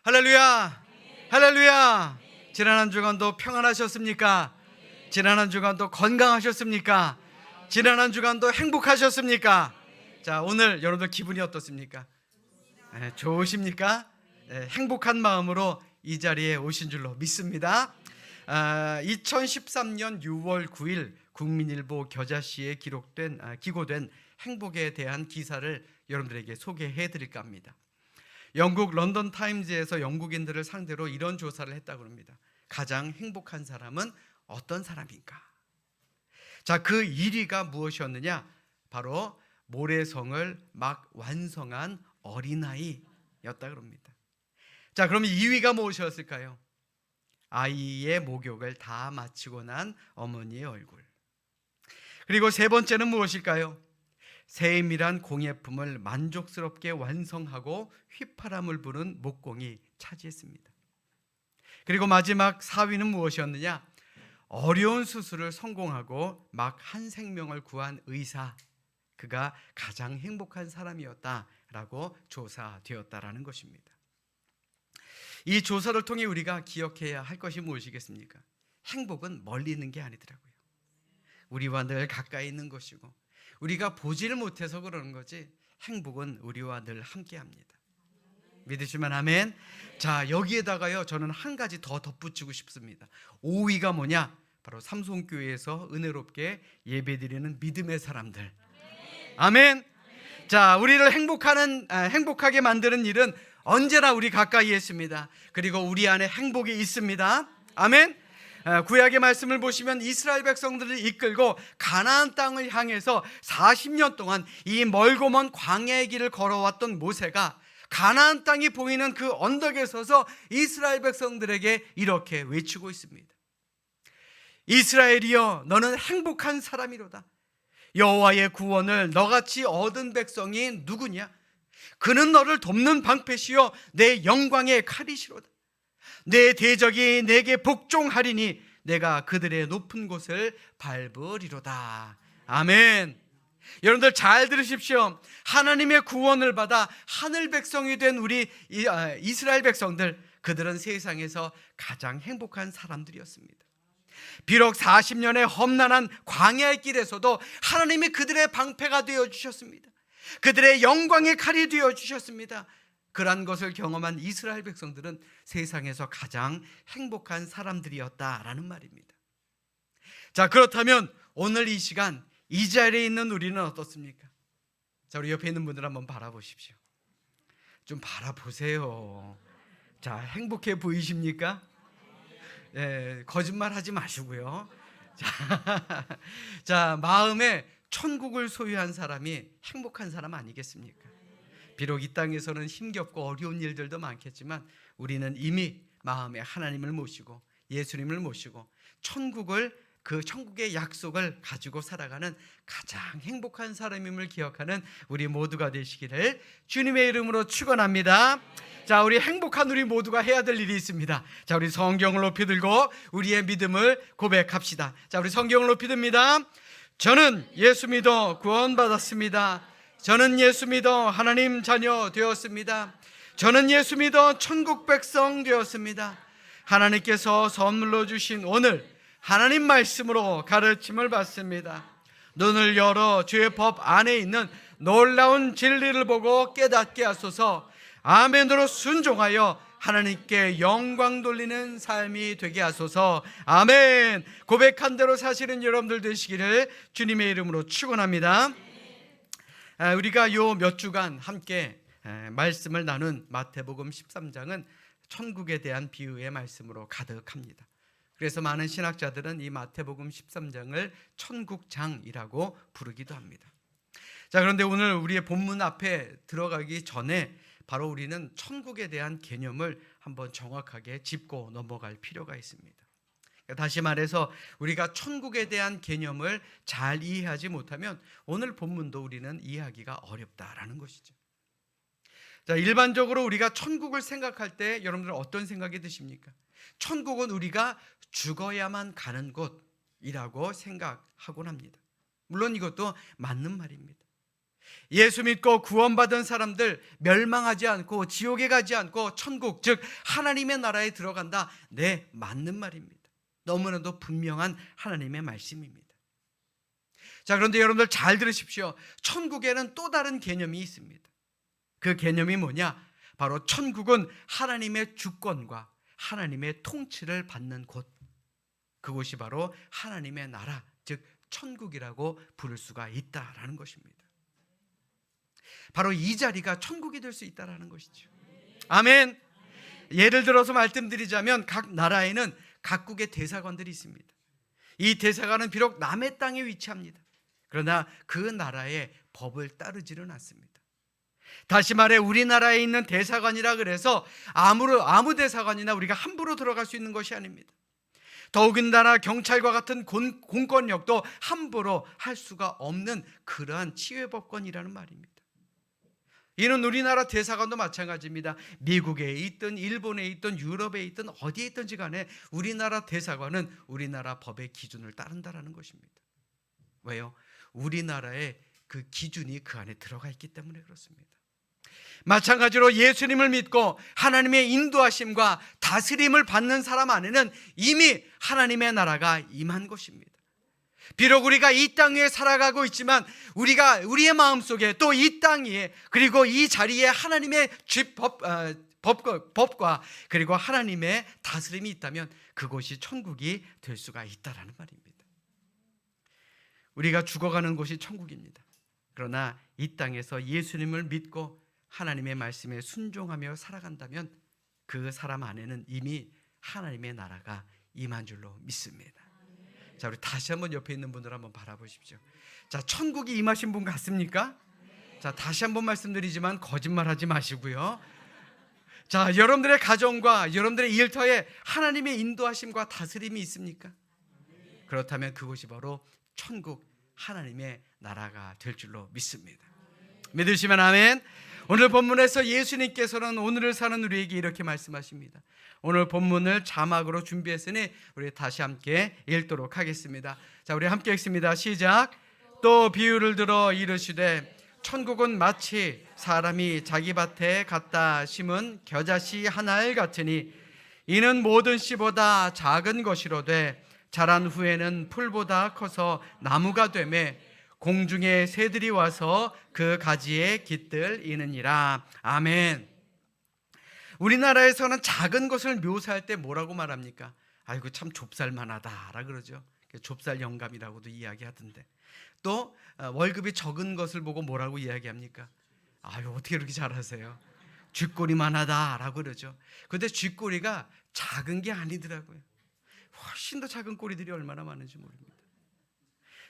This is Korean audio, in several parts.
할렐루야! 할렐루야! 지난 한 주간도 평안하셨습니까? 지난 한 주간도 건강하셨습니까? 지난 한 주간도 행복하셨습니까? 자, 오늘 여러분들 기분이 어떻습니까? 좋으십니까? 행복한 마음으로 이 자리에 오신 줄로 믿습니다. 2013년 6월 9일 국민일보 겨자씨에 기고된 행복에 대한 기사를 여러분들에게 소개해 드릴까 합니다. 영국 런던 타임즈에서 영국인들을 상대로 이런 조사를 했다고 합니다. 가장 행복한 사람은 어떤 사람인가? 자, 그 1위가 무엇이었느냐? 바로 모래성을 막 완성한 어린아이였다 그럽니다. 자, 그럼 2위가 무엇이었을까요? 아이의 목욕을 다 마치고 난 어머니의 얼굴. 그리고 세 번째는 무엇일까요? 세밀한 공예품을 만족스럽게 완성하고 휘파람을 부는 목공이 차지했습니다. 그리고 마지막 4위는 무엇이었느냐? 어려운 수술을 성공하고 막 한 생명을 구한 의사, 그가 가장 행복한 사람이었다라고 조사되었다라는 것입니다. 이 조사를 통해 우리가 기억해야 할 것이 무엇이겠습니까? 행복은 멀리 있는 게 아니더라고요. 우리와 늘 가까이 있는 것이고, 우리가 보지를 못해서 그러는 거지, 행복은 우리와 늘 함께합니다. 믿으시면 아멘. 자, 여기에다가요, 저는 한 가지 더 덧붙이고 싶습니다. 5위가 뭐냐? 바로 삼성교회에서 은혜롭게 예배드리는 믿음의 사람들. 아멘. 자, 우리를 행복하게 만드는 일은 언제나 우리 가까이에 있습니다. 그리고 우리 안에 행복이 있습니다. 아멘. 구약의 말씀을 보시면 이스라엘 백성들을 이끌고 가나안 땅을 향해서 40년 동안 이 멀고 먼 광야의 길을 걸어왔던 모세가 가나안 땅이 보이는 그 언덕에 서서 이스라엘 백성들에게 이렇게 외치고 있습니다. 이스라엘이여, 너는 행복한 사람이로다. 여호와의 구원을 너같이 얻은 백성이 누구냐? 그는 너를 돕는 방패시요 내 영광의 칼이시로다. 내 대적이 내게 복종하리니 내가 그들의 높은 곳을 밟으리로다. 아멘. 여러분들 잘 들으십시오. 하나님의 구원을 받아 하늘 백성이 된 우리 이스라엘 백성들, 그들은 세상에서 가장 행복한 사람들이었습니다. 비록 40년의 험난한 광야의 길에서도 하나님이 그들의 방패가 되어주셨습니다. 그들의 영광의 칼이 되어주셨습니다. 그러한 것을 경험한 이스라엘 백성들은 세상에서 가장 행복한 사람들이었다라는 말입니다. 자, 그렇다면 오늘 이 시간 이 자리에 있는 우리는 어떻습니까? 자, 우리 옆에 있는 분들 한번 바라보십시오. 좀 바라보세요. 자, 행복해 보이십니까? 거짓말 하지 마시고요. 자, 마음에 천국을 소유한 사람이 행복한 사람 아니겠습니까? 비록 이 땅에서는 힘겹고 어려운 일들도 많겠지만 우리는 이미 마음에 하나님을 모시고 예수님을 모시고 그 천국의 약속을 가지고 살아가는 가장 행복한 사람임을 기억하는 우리 모두가 되시기를 주님의 이름으로 축원합니다. 자, 우리 행복한 우리 모두가 해야 될 일이 있습니다. 자, 우리 성경을 높이 들고 우리의 믿음을 고백합시다. 자, 우리 성경을 높이 듭니다. 저는 예수 믿어 구원받았습니다. 저는 예수 믿어 하나님 자녀 되었습니다. 저는 예수 믿어 천국 백성 되었습니다. 하나님께서 선물로 주신 오늘 하나님 말씀으로 가르침을 받습니다. 눈을 열어 주의 법 안에 있는 놀라운 진리를 보고 깨닫게 하소서. 아멘으로 순종하여 하나님께 영광 돌리는 삶이 되게 하소서. 아멘. 고백한 대로 사시는 여러분들 되시기를 주님의 이름으로 축원합니다. 우리가 요 몇 주간 함께 말씀을 나눈 마태복음 13장은 천국에 대한 비유의 말씀으로 가득합니다. 그래서 많은 신학자들은 이 마태복음 13장을 천국장이라고 부르기도 합니다. 자, 그런데 오늘 우리의 본문 앞에 들어가기 전에 바로 우리는 천국에 대한 개념을 한번 정확하게 짚고 넘어갈 필요가 있습니다. 다시 말해서 우리가 천국에 대한 개념을 잘 이해하지 못하면 오늘 본문도 우리는 이해하기가 어렵다라는 것이죠. 자, 일반적으로 우리가 천국을 생각할 때 여러분들 어떤 생각이 드십니까? 천국은 우리가 죽어야만 가는 곳이라고 생각하곤 합니다. 물론 이것도 맞는 말입니다. 예수 믿고 구원받은 사람들 멸망하지 않고 지옥에 가지 않고 천국, 즉 하나님의 나라에 들어간다. 네, 맞는 말입니다. 너무나도 분명한 하나님의 말씀입니다. 자, 그런데 여러분들 잘 들으십시오. 천국에는 또 다른 개념이 있습니다. 그 개념이 뭐냐? 바로 천국은 하나님의 주권과 하나님의 통치를 받는 곳, 그곳이 바로 하나님의 나라, 즉 천국이라고 부를 수가 있다라는 것입니다. 바로 이 자리가 천국이 될 수 있다라는 것이죠. 아멘. 예를 들어서 말씀드리자면 각 나라에는 각국의 대사관들이 있습니다. 이 대사관은 비록 남의 땅에 위치합니다. 그러나 그 나라의 법을 따르지는 않습니다. 다시 말해 우리나라에 있는 대사관이라 그래서 아무 대사관이나 우리가 함부로 들어갈 수 있는 것이 아닙니다. 더욱인다나 경찰과 같은 공권력도 함부로 할 수가 없는 그러한 치외법권이라는 말입니다. 이는 우리나라 대사관도 마찬가지입니다. 미국에 있든 일본에 있든 유럽에 있든 어디에 있든지 간에 우리나라 대사관은 우리나라 법의 기준을 따른다는 것입니다. 왜요? 우리나라의 그 기준이 그 안에 들어가 있기 때문에 그렇습니다. 마찬가지로 예수님을 믿고 하나님의 인도하심과 다스림을 받는 사람 안에는 이미 하나님의 나라가 임한 것입니다. 비록 우리가 이 땅 위에 살아가고 있지만 우리의 마음속에 또 이 땅 위에 그리고 이 자리에 하나님의 법과 그리고 하나님의 다스림이 있다면 그곳이 천국이 될 수가 있다라는 말입니다. 우리가 죽어가는 곳이 천국입니다. 그러나 이 땅에서 예수님을 믿고 하나님의 말씀에 순종하며 살아간다면 그 사람 안에는 이미 하나님의 나라가 임한 줄로 믿습니다. 자, 우리 다시 한번 옆에 있는 분들 한번 바라보십시오. 자, 천국이 임하신 분 같습니까? 자, 다시 한번 말씀드리지만 거짓말하지 마시고요. 자, 여러분들의 가정과 여러분들의 일터에 하나님의 인도하심과 다스림이 있습니까? 그렇다면 그곳이 바로 천국 하나님의 나라가 될 줄로 믿습니다. 믿으시면 아멘. 오늘 본문에서 예수님께서는 오늘을 사는 우리에게 이렇게 말씀하십니다. 오늘 본문을 자막으로 준비했으니 우리 다시 함께 읽도록 하겠습니다. 자, 우리 함께 읽습니다. 시작. 또 비유를 들어 이르시되 천국은 마치 사람이 자기 밭에 갖다 심은 겨자씨 하나를 같으니 이는 모든 씨보다 작은 것이로되 자란 후에는 풀보다 커서 나무가 되매 공중의 새들이 와서 그 가지에 깃들이느니라. 아멘. 우리나라에서는 작은 것을 묘사할 때 뭐라고 말합니까? 아이고 참 좁쌀만하다라 그러죠. 좁쌀 영감이라고도 이야기하던데. 또 월급이 적은 것을 보고 뭐라고 이야기합니까? 아유 어떻게 이렇게 잘하세요? 쥐꼬리만하다라고 그러죠. 그런데 쥐꼬리가 작은 게 아니더라고요. 훨씬 더 작은 꼬리들이 얼마나 많은지 모릅니다.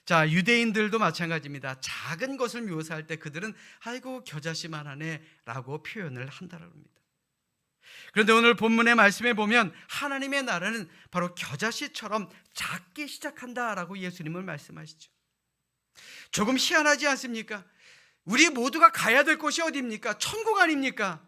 자, 유대인들도 마찬가지입니다. 작은 것을 묘사할 때 그들은 아이고 겨자씨만하네 라고 표현을 한다고 합니다. 그런데 오늘 본문의 말씀에 보면 하나님의 나라는 바로 겨자씨처럼 작게 시작한다라고 예수님은 말씀하시죠. 조금 희한하지 않습니까? 우리 모두가 가야 될 곳이 어디입니까? 천국 아닙니까?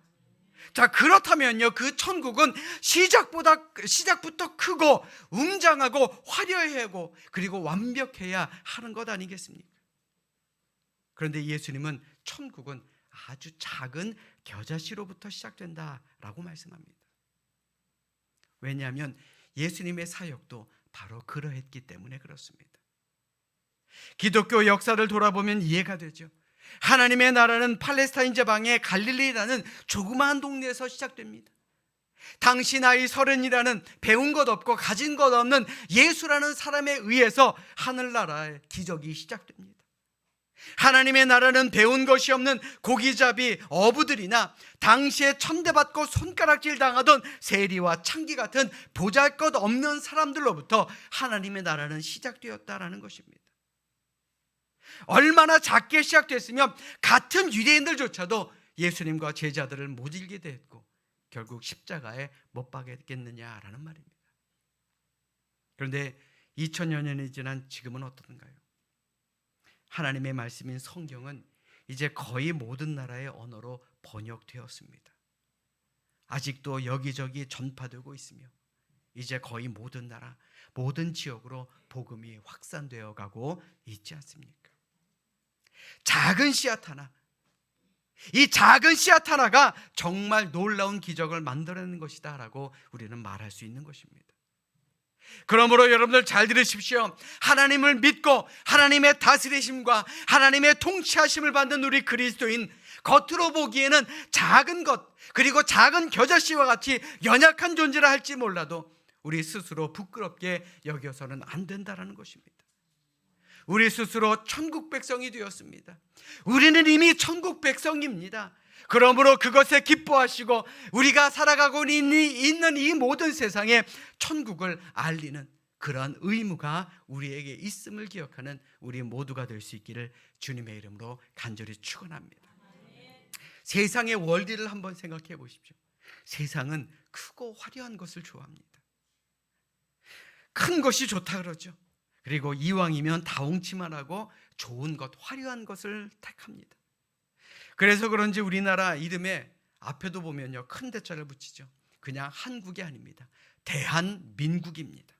자, 그렇다면요, 그 천국은 시작부터 크고 웅장하고 화려하고 그리고 완벽해야 하는 것 아니겠습니까? 그런데 예수님은 천국은 아주 작은 겨자씨로부터 시작된다라고 말씀합니다. 왜냐하면 예수님의 사역도 바로 그러했기 때문에 그렇습니다. 기독교 역사를 돌아보면 이해가 되죠. 하나님의 나라는 팔레스타인 지방의 갈릴리라는 조그마한 동네에서 시작됩니다. 당시 나이 30이라는 배운 것 없고 가진 것 없는 예수라는 사람에 의해서 하늘나라의 기적이 시작됩니다. 하나님의 나라는 배운 것이 없는 고기잡이 어부들이나 당시에 천대받고 손가락질 당하던 세리와 창기 같은 보잘것없는 사람들로부터 하나님의 나라는 시작되었다라는 것입니다. 얼마나 작게 시작됐으면 같은 유대인들조차도 예수님과 제자들을 모질게 됐고 결국 십자가에 못 박겠느냐라는 말입니다. 그런데 2000여 년이 지난 지금은 어떤가요? 하나님의 말씀인 성경은 이제 거의 모든 나라의 언어로 번역되었습니다. 아직도 여기저기 전파되고 있으며 이제 거의 모든 나라, 모든 지역으로 복음이 확산되어 가고 있지 않습니까? 작은 씨앗 하나, 이 작은 씨앗 하나가 정말 놀라운 기적을 만들어내는 것이다 라고 우리는 말할 수 있는 것입니다. 그러므로 여러분들 잘 들으십시오. 하나님을 믿고 하나님의 다스리심과 하나님의 통치하심을 받는 우리 그리스도인, 겉으로 보기에는 작은 것, 그리고 작은 겨자씨와 같이 연약한 존재라 할지 몰라도 우리 스스로 부끄럽게 여겨서는 안 된다라는 것입니다. 우리 스스로 천국 백성이 되었습니다. 우리는 이미 천국 백성입니다. 그러므로 그것에 기뻐하시고 우리가 살아가고 있는 이 모든 세상에 천국을 알리는 그러한 의무가 우리에게 있음을 기억하는 우리 모두가 될 수 있기를 주님의 이름으로 간절히 축원합니다. 세상의 원리를 한번 생각해 보십시오. 세상은 크고 화려한 것을 좋아합니다. 큰 것이 좋다 그러죠. 그리고 이왕이면 다홍치만 하고 좋은 것, 화려한 것을 택합니다. 그래서 그런지 우리나라 이름에 앞에도 보면요, 큰 대자를 붙이죠. 그냥 한국이 아닙니다. 대한민국입니다.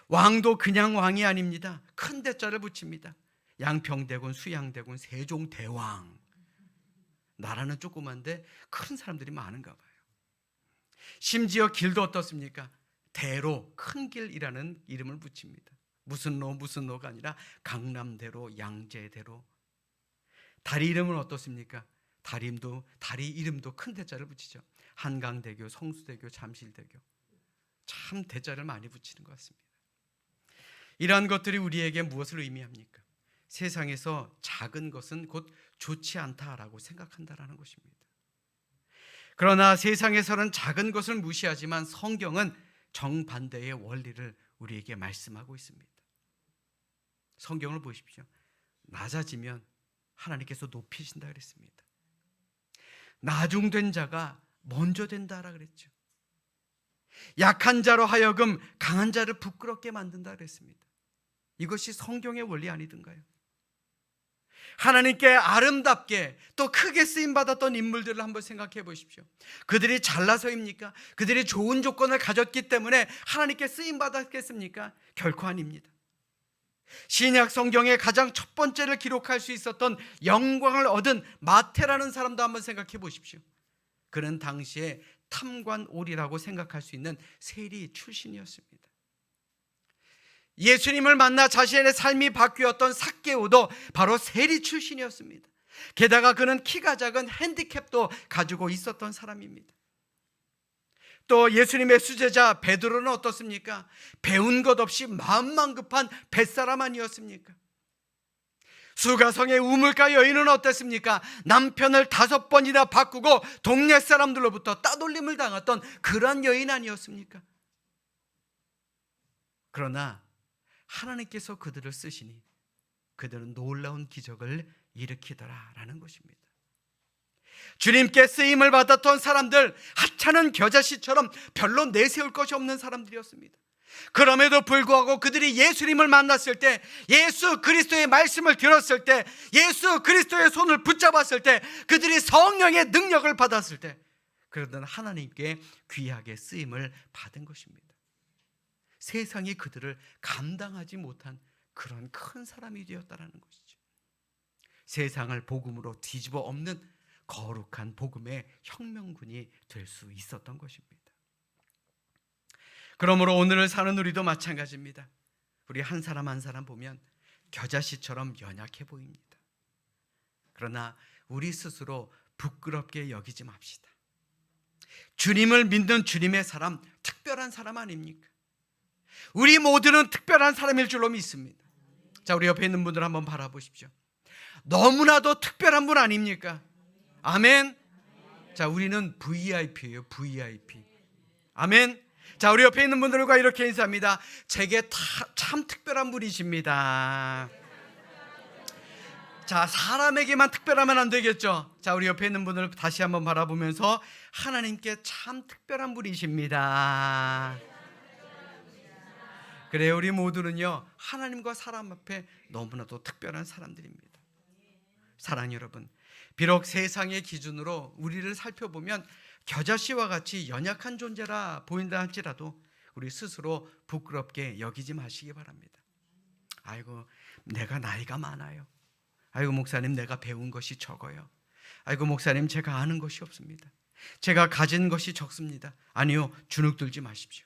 왕도 그냥 왕이 아닙니다. 큰 대자를 붙입니다. 양평대군, 수양대군, 세종대왕. 나라는 조그만데 큰 사람들이 많은가 봐요. 심지어 길도 어떻습니까? 대로, 큰 길이라는 이름을 붙입니다. 무슨 로가 아니라 강남대로, 양재대로. 다리 이름은 어떻습니까? 다리 이름도 큰 대자를 붙이죠. 한강대교, 성수대교, 잠실대교. 참 대자를 많이 붙이는 것 같습니다. 이러한 것들이 우리에게 무엇을 의미합니까? 세상에서 작은 것은 곧 좋지 않다라고 생각한다라는 것입니다. 그러나 세상에서는 작은 것을 무시하지만 성경은 정반대의 원리를 우리에게 말씀하고 있습니다. 성경을 보십시오. 낮아지면 하나님께서 높이신다 그랬습니다. 나중된 자가 먼저 된다라 그랬죠. 약한 자로 하여금 강한 자를 부끄럽게 만든다 그랬습니다. 이것이 성경의 원리 아니든가요? 하나님께 아름답게 또 크게 쓰임받았던 인물들을 한번 생각해 보십시오. 그들이 잘나서입니까? 그들이 좋은 조건을 가졌기 때문에 하나님께 쓰임받았겠습니까? 결코 아닙니다. 신약 성경의 가장 첫 번째를 기록할 수 있었던 영광을 얻은 마태라는 사람도 한번 생각해 보십시오. 그는 당시에 탐관오리라고 생각할 수 있는 세리 출신이었습니다. 예수님을 만나 자신의 삶이 바뀌었던 삭개오도 바로 세리 출신이었습니다. 게다가 그는 키가 작은 핸디캡도 가지고 있었던 사람입니다. 또 예수님의 수제자 베드로는 어떻습니까? 배운 것 없이 마음만 급한 뱃사람 아니었습니까? 수가성의 우물가 여인은 어땠습니까? 남편을 5번이나 바꾸고 동네 사람들로부터 따돌림을 당했던 그런 여인 아니었습니까? 그러나 하나님께서 그들을 쓰시니 그들은 놀라운 기적을 일으키더라라는 것입니다. 주님께 쓰임을 받았던 사람들, 하찮은 겨자씨처럼 별로 내세울 것이 없는 사람들이었습니다. 그럼에도 불구하고 그들이 예수님을 만났을 때, 예수 그리스도의 말씀을 들었을 때, 예수 그리스도의 손을 붙잡았을 때, 그들이 성령의 능력을 받았을 때, 그들은 하나님께 귀하게 쓰임을 받은 것입니다. 세상이 그들을 감당하지 못한 그런 큰 사람이 되었다는 것이죠. 세상을 복음으로 뒤집어 엎는 거룩한 복음의 혁명군이 될 수 있었던 것입니다. 그러므로 오늘을 사는 우리도 마찬가지입니다. 우리 한 사람 한 사람 보면 겨자씨처럼 연약해 보입니다. 그러나 우리 스스로 부끄럽게 여기지 맙시다. 주님을 믿는 주님의 사람, 특별한 사람 아닙니까? 우리 모두는 특별한 사람일 줄로 믿습니다. 자, 우리 옆에 있는 분들 한번 바라보십시오. 너무나도 특별한 분 아닙니까? 아멘. 자, 우리는 VIP예요. VIP. 아멘. 자, 우리 옆에 있는 분들과 이렇게 인사합니다. 제게 참 특별한 분이십니다. 자, 사람에게만 특별하면 안 되겠죠. 자, 우리 옆에 있는 분들 다시 한번 바라보면서 하나님께 참 특별한 분이십니다. 그래요. 우리 모두는요, 하나님과 사람 앞에 너무나도 특별한 사람들입니다. 사랑 여러분, 비록 세상의 기준으로 우리를 살펴보면 겨자씨와 같이 연약한 존재라 보인다 할지라도 우리 스스로 부끄럽게 여기지 마시기 바랍니다. 아이고, 내가 나이가 많아요. 아이고 목사님, 내가 배운 것이 적어요. 아이고 목사님, 제가 아는 것이 없습니다. 제가 가진 것이 적습니다. 아니요, 주눅 들지 마십시오.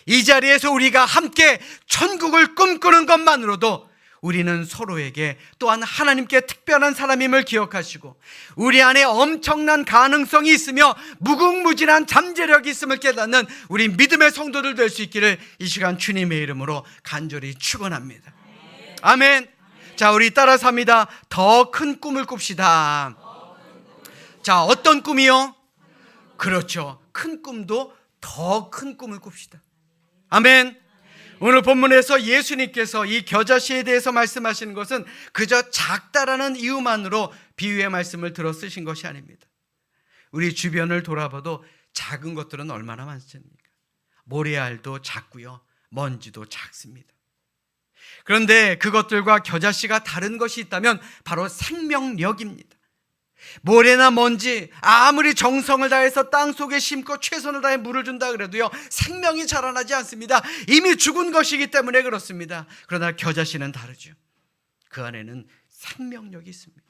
이 자리에서 우리가 함께 천국을 꿈꾸는 것만으로도 우리는 서로에게 또한 하나님께 특별한 사람임을 기억하시고 우리 안에 엄청난 가능성이 있으며 무궁무진한 잠재력이 있음을 깨닫는 우리 믿음의 성도들 될 수 있기를 이 시간 주님의 이름으로 간절히 축원합니다. 아멘. 자, 우리 따라서 합니다. 더 큰 꿈을 꿉시다. 자, 어떤 꿈이요? 그렇죠. 큰 꿈도 더 큰 꿈을 꿉시다. 아멘. 오늘 본문에서 예수님께서 이 겨자씨에 대해서 말씀하시는 것은 그저 작다라는 이유만으로 비유의 말씀을 들어 쓰신 것이 아닙니다. 우리 주변을 돌아봐도 작은 것들은 얼마나 많습니까? 모래알도 작고요, 먼지도 작습니다. 그런데 그것들과 겨자씨가 다른 것이 있다면 바로 생명력입니다. 모래나 먼지 아무리 정성을 다해서 땅속에 심고 최선을 다해 물을 준다 그래도요, 생명이 자라나지 않습니다. 이미 죽은 것이기 때문에 그렇습니다. 그러나 겨자씨는 다르죠. 그 안에는 생명력이 있습니다.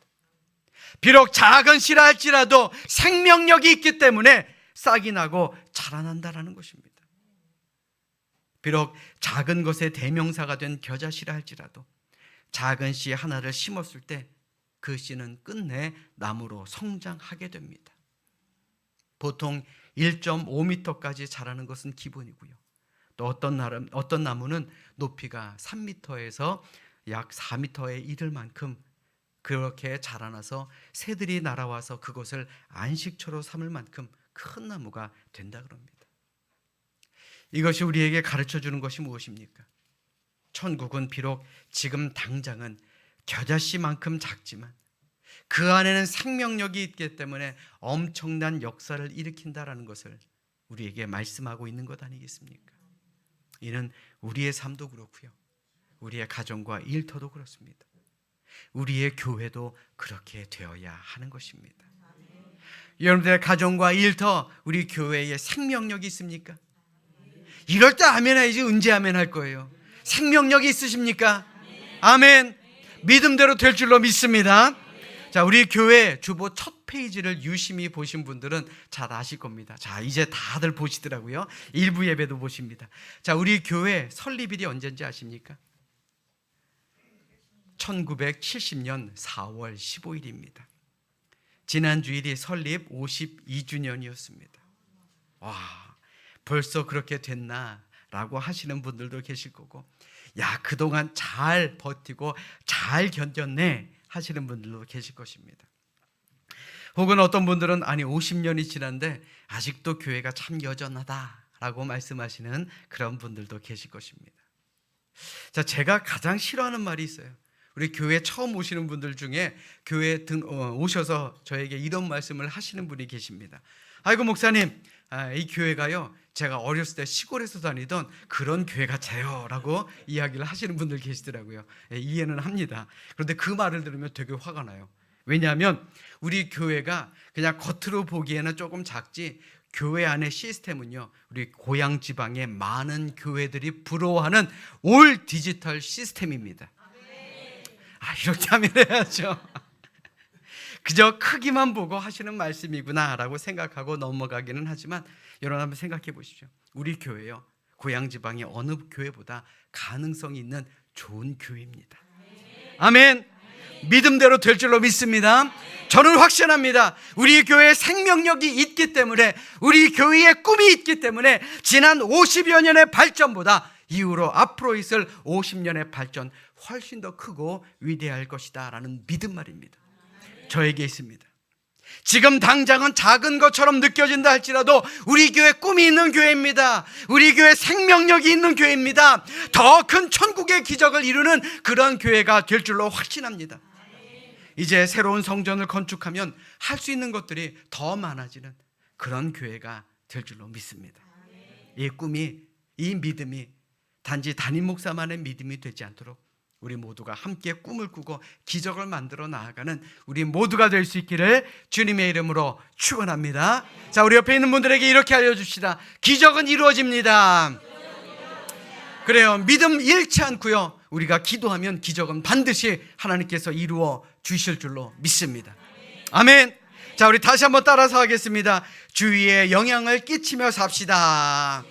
비록 작은 씨라 할지라도 생명력이 있기 때문에 싹이 나고 자라난다라는 것입니다. 비록 작은 것의 대명사가 된 겨자씨라 할지라도 작은 씨 하나를 심었을 때 그 씨는 끝내 나무로 성장하게 됩니다. 보통 1.5m까지 자라는 것은 기본이고요. 또 어떤 나무는 높이가 3m에서 약 4m에 이를 만큼 그렇게 자라나서 새들이 날아와서 그것을 안식처로 삼을 만큼 큰 나무가 된다 그럽니다. 이것이 우리에게 가르쳐주는 것이 무엇입니까? 천국은 비록 지금 당장은 겨자씨만큼 작지만 그 안에는 생명력이 있기 때문에 엄청난 역사를 일으킨다라는 것을 우리에게 말씀하고 있는 것 아니겠습니까? 이는 우리의 삶도 그렇고요, 우리의 가정과 일터도 그렇습니다. 우리의 교회도 그렇게 되어야 하는 것입니다. 여러분들의 가정과 일터, 우리 교회에 생명력이 있습니까? 이럴 때 아멘 해야지 언제 아멘 할 거예요? 생명력이 있으십니까? 아멘. 믿음대로 될 줄로 믿습니다. 자, 우리 교회 주보 첫 페이지를 유심히 보신 분들은 잘 아실 겁니다. 자, 이제 다들 보시더라고요. 일부 예배도 보십니다. 자, 우리 교회 설립일이 언제인지 아십니까? 1970년 4월 15일입니다. 지난 주일이 설립 52주년이었습니다. 와, 벌써 그렇게 됐나라고 하시는 분들도 계실 거고, 야, 그동안 잘 버티고 잘 견뎠네 하시는 분들도 계실 것입니다. 혹은 어떤 분들은 아니 50년이 지났는데 아직도 교회가 참 여전하다라고 말씀하시는 그런 분들도 계실 것입니다. 자, 제가 가장 싫어하는 말이 있어요. 우리 교회 처음 오시는 분들 중에 교회 오셔서 저에게 이런 말씀을 하시는 분이 계십니다. 아이고 목사님, 이 교회가요, 제가 어렸을 때 시골에서 다니던 그런 교회 같아요 라고 이야기를 하시는 분들 계시더라고요. 이해는 합니다. 그런데 그 말을 들으면 되게 화가 나요. 왜냐하면 우리 교회가 그냥 겉으로 보기에는 조금 작지, 교회 안의 시스템은요, 우리 고향 지방의 많은 교회들이 부러워하는 올 디지털 시스템입니다. 이렇게 하면 해야죠. 그저 크기만 보고 하시는 말씀이구나 라고 생각하고 넘어가기는 하지만, 여러분 한번 생각해 보십시오. 우리 교회요, 고향 지방의 어느 교회보다 가능성이 있는 좋은 교회입니다. 아멘. 믿음대로 될 줄로 믿습니다. 저는 확신합니다. 우리 교회에 생명력이 있기 때문에, 우리 교회에 꿈이 있기 때문에 지난 50여 년의 발전보다 이후로 앞으로 있을 50년의 발전 훨씬 더 크고 위대할 것이다 라는 믿음 말입니다. 저에게 있습니다. 지금 당장은 작은 것처럼 느껴진다 할지라도 우리 교회 꿈이 있는 교회입니다. 우리 교회 생명력이 있는 교회입니다. 더 큰 천국의 기적을 이루는 그런 교회가 될 줄로 확신합니다. 이제 새로운 성전을 건축하면 할 수 있는 것들이 더 많아지는 그런 교회가 될 줄로 믿습니다. 이 꿈이, 이 믿음이 단지 담임 목사만의 믿음이 되지 않도록 우리 모두가 함께 꿈을 꾸고 기적을 만들어 나아가는 우리 모두가 될 수 있기를 주님의 이름으로 축원합니다. 자, 우리 옆에 있는 분들에게 이렇게 알려줍시다. 기적은 이루어집니다. 그래요. 믿음 잃지 않고요, 우리가 기도하면 기적은 반드시 하나님께서 이루어 주실 줄로 믿습니다. 아멘. 자, 우리 다시 한번 따라서 하겠습니다. 주위에 영향을 끼치며 삽시다.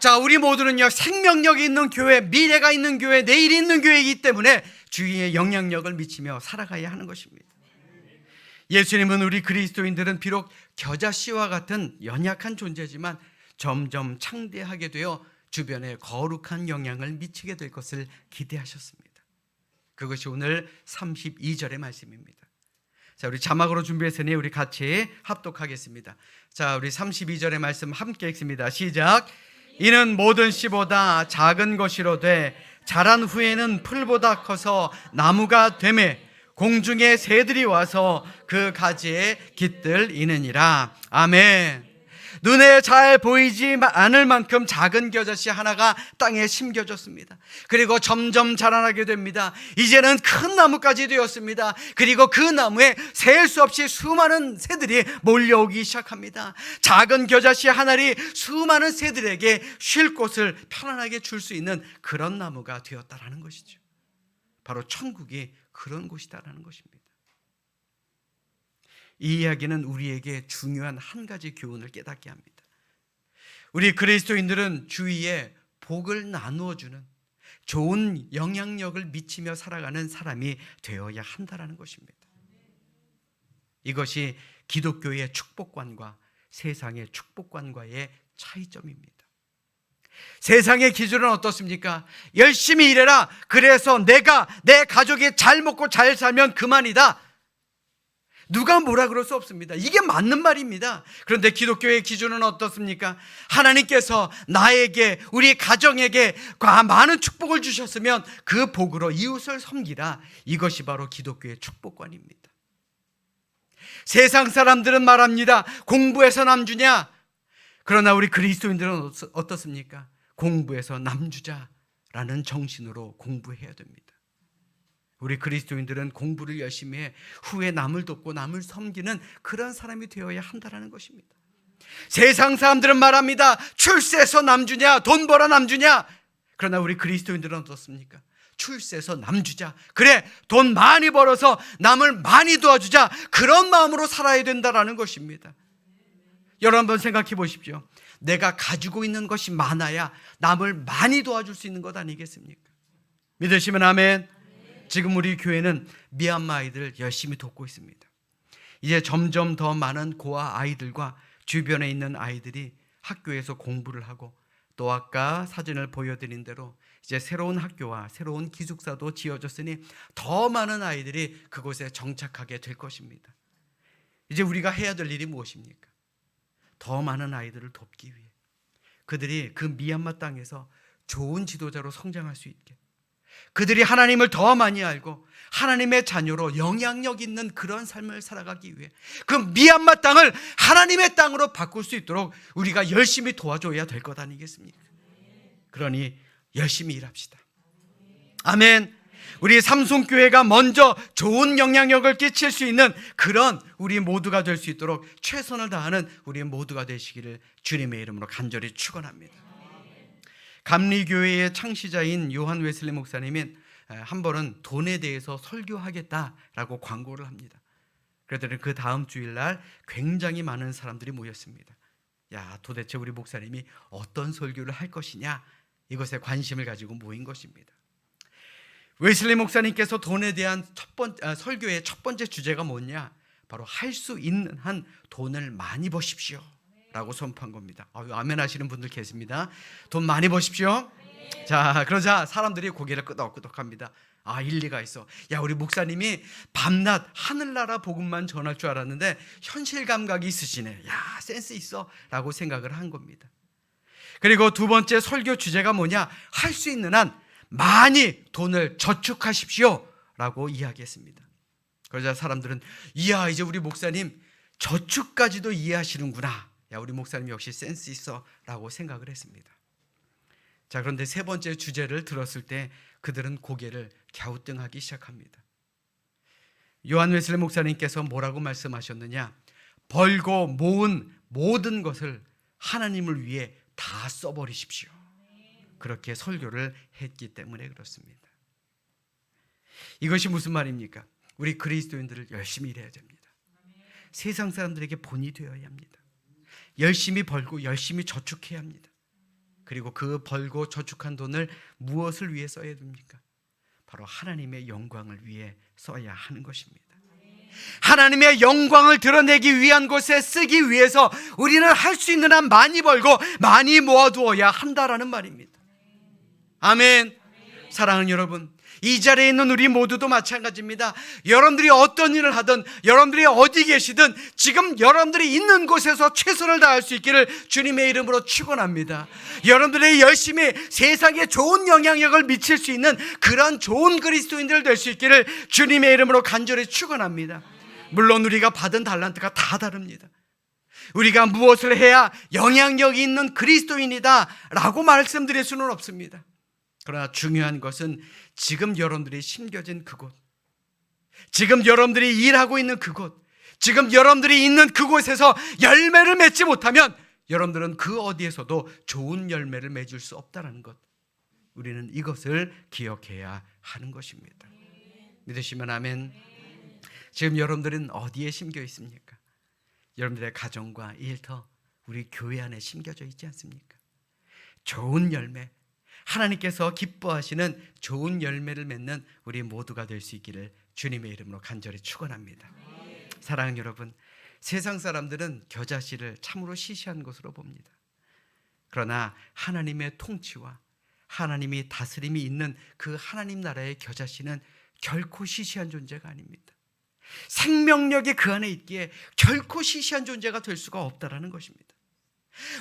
자, 우리 모두는요, 생명력이 있는 교회, 미래가 있는 교회, 내일이 있는 교회이기 때문에 주위에 영향력을 미치며 살아가야 하는 것입니다. 예수님은 우리 그리스도인들은 비록 겨자씨와 같은 연약한 존재지만 점점 창대하게 되어 주변에 거룩한 영향을 미치게 될 것을 기대하셨습니다. 그것이 오늘 32절의 말씀입니다. 자, 우리 자막으로 준비했으니 우리 같이 합독하겠습니다. 자, 우리 32절의 말씀 함께 읽습니다. 시작. 이는 모든 씨보다 작은 것이로되 자란 후에는 풀보다 커서 나무가 되매 공중의 새들이 와서 그 가지에 깃들이느니라. 아멘. 눈에 잘 보이지 않을 만큼 작은 겨자씨 하나가 땅에 심겨졌습니다. 그리고 점점 자라나게 됩니다. 이제는 큰 나무까지 되었습니다. 그리고 그 나무에 셀 수 없이 수많은 새들이 몰려오기 시작합니다. 작은 겨자씨 하나리 수많은 새들에게 쉴 곳을 편안하게 줄 수 있는 그런 나무가 되었다라는 것이죠. 바로 천국이 그런 곳이다라는 것입니다. 이 이야기는 우리에게 중요한 한 가지 교훈을 깨닫게 합니다. 우리 그리스도인들은 주위에 복을 나누어 주는 좋은 영향력을 미치며 살아가는 사람이 되어야 한다라는 것입니다. 이것이 기독교의 축복관과 세상의 축복관과의 차이점입니다. 세상의 기준은 어떻습니까? 열심히 일해라. 그래서 내가 내 가족이 잘 먹고 잘 살면 그만이다. 누가 뭐라 그럴 수 없습니다. 이게 맞는 말입니다. 그런데 기독교의 기준은 어떻습니까? 하나님께서 나에게, 우리 가정에게 많은 축복을 주셨으면 그 복으로 이웃을 섬기라. 이것이 바로 기독교의 축복관입니다. 세상 사람들은 말합니다. 공부해서 남주냐? 그러나 우리 그리스도인들은 어떻습니까? 공부해서 남주자라는 정신으로 공부해야 됩니다. 우리 그리스도인들은 공부를 열심히 해 후에 남을 돕고 남을 섬기는 그런 사람이 되어야 한다는 것입니다. 세상 사람들은 말합니다. 출세해서 남주냐? 돈 벌어 남주냐? 그러나 우리 그리스도인들은 어떻습니까? 출세해서 남주자. 그래, 돈 많이 벌어서 남을 많이 도와주자. 그런 마음으로 살아야 된다는 것입니다. 여러분 한번 생각해 보십시오. 내가 가지고 있는 것이 많아야 남을 많이 도와줄 수 있는 것 아니겠습니까? 믿으시면 아멘. 지금 우리 교회는 미얀마 아이들 열심히 돕고 있습니다. 이제 점점 더 많은 고아 아이들과 주변에 있는 아이들이 학교에서 공부를 하고 또 아까 사진을 보여드린 대로 이제 새로운 학교와 새로운 기숙사도 지어졌으니 더 많은 아이들이 그곳에 정착하게 될 것입니다. 이제 우리가 해야 될 일이 무엇입니까? 더 많은 아이들을 돕기 위해 그들이 그 미얀마 땅에서 좋은 지도자로 성장할 수 있게, 그들이 하나님을 더 많이 알고 하나님의 자녀로 영향력 있는 그런 삶을 살아가기 위해 그 미얀마 땅을 하나님의 땅으로 바꿀 수 있도록 우리가 열심히 도와줘야 될 것 아니겠습니까? 그러니 열심히 일합시다. 아멘. 우리 삼성교회가 먼저 좋은 영향력을 끼칠 수 있는 그런 우리 모두가 될 수 있도록 최선을 다하는 우리 모두가 되시기를 주님의 이름으로 간절히 축원합니다. 감리교회의 창시자인 요한 웨슬리 목사님은 한 번은 돈에 대해서 설교하겠다라고 광고를 합니다. 그랬더니 그 다음 주일날 굉장히 많은 사람들이 모였습니다. 야, 도대체 우리 목사님이 어떤 설교를 할 것이냐, 이것에 관심을 가지고 모인 것입니다. 웨슬리 목사님께서 돈에 대한 설교의 첫 번째 주제가 뭐냐? 바로 할 수 있는 한 돈을 많이 버십시오 라고 선포한 겁니다. 아멘 하시는 분들 계십니다. 돈 많이 버십시오. 자, 그러자 사람들이 고개를 끄덕끄덕합니다. 아, 일리가 있어. 야, 우리 목사님이 밤낮 하늘나라 복음만 전할 줄 알았는데 현실 감각이 있으시네. 야, 센스 있어 라고 생각을 한 겁니다. 그리고 두 번째 설교 주제가 뭐냐? 할 수 있는 한 많이 돈을 저축하십시오 라고 이야기했습니다. 그러자 사람들은 이야, 이제 우리 목사님 저축까지도 이해하시는구나. 야, 우리 목사님 역시 센스 있어 라고 생각을 했습니다. 자, 그런데 세 번째 주제를 들었을 때 그들은 고개를 갸우뚱하기 시작합니다. 요한 웨슬리 목사님께서 뭐라고 말씀하셨느냐? 벌고 모은 모든 것을 하나님을 위해 다 써버리십시오. 그렇게 설교를 했기 때문에 그렇습니다. 이것이 무슨 말입니까? 우리 그리스도인들을 열심히 일해야 됩니다. 세상 사람들에게 본이 되어야 합니다. 열심히 벌고 열심히 저축해야 합니다. 그리고 그 벌고 저축한 돈을 무엇을 위해 써야 됩니까? 바로 하나님의 영광을 위해 써야 하는 것입니다. 하나님의 영광을 드러내기 위한 곳에 쓰기 위해서 우리는 할 수 있는 한 많이 벌고 많이 모아두어야 한다라는 말입니다. 아멘. 사랑하는 여러분, 이 자리에 있는 우리 모두도 마찬가지입니다. 여러분들이 어떤 일을 하든, 여러분들이 어디 계시든 지금 여러분들이 있는 곳에서 최선을 다할 수 있기를 주님의 이름으로 축원합니다. 여러분들이 열심히 세상에 좋은 영향력을 미칠 수 있는 그런 좋은 그리스도인들 될 수 있기를 주님의 이름으로 간절히 축원합니다. 물론 우리가 받은 달란트가 다 다릅니다. 우리가 무엇을 해야 영향력이 있는 그리스도인이다 라고 말씀드릴 수는 없습니다. 그러나 중요한 것은 지금 여러분들이 심겨진 그곳, 지금 여러분들이 일하고 있는 그곳, 지금 여러분들이 있는 그곳에서 열매를 맺지 못하면 여러분들은 그 어디에서도 좋은 열매를 맺을 수 없다는 것, 우리는 이것을 기억해야 하는 것입니다. 믿으시면 아멘. 지금 여러분들은 어디에 심겨 있습니까? 여러분들의 가정과 일터, 우리 교회 안에 심겨져 있지 않습니까? 좋은 열매, 하나님께서 기뻐하시는 좋은 열매를 맺는 우리 모두가 될 수 있기를 주님의 이름으로 간절히 축원합니다. 사랑하는 여러분, 세상 사람들은 겨자씨를 참으로 시시한 것으로 봅니다. 그러나 하나님의 통치와 하나님이 다스림이 있는 그 하나님 나라의 겨자씨는 결코 시시한 존재가 아닙니다. 생명력이 그 안에 있기에 결코 시시한 존재가 될 수가 없다라는 것입니다.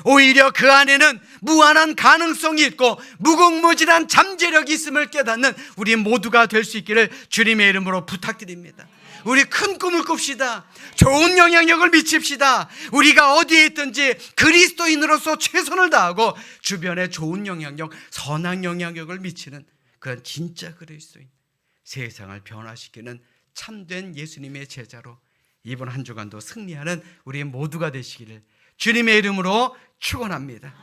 오히려 그 안에는 무한한 가능성이 있고 무궁무진한 잠재력이 있음을 깨닫는 우리 모두가 될 수 있기를 주님의 이름으로 부탁드립니다. 우리 큰 꿈을 꿉시다. 좋은 영향력을 미칩시다. 우리가 어디에 있든지 그리스도인으로서 최선을 다하고 주변에 좋은 영향력, 선한 영향력을 미치는 그런 진짜 그리스도인, 세상을 변화시키는 참된 예수님의 제자로 이번 한 주간도 승리하는 우리 모두가 되시기를 주님의 이름으로 축원합니다.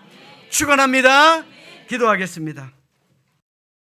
축원합니다. 기도하겠습니다.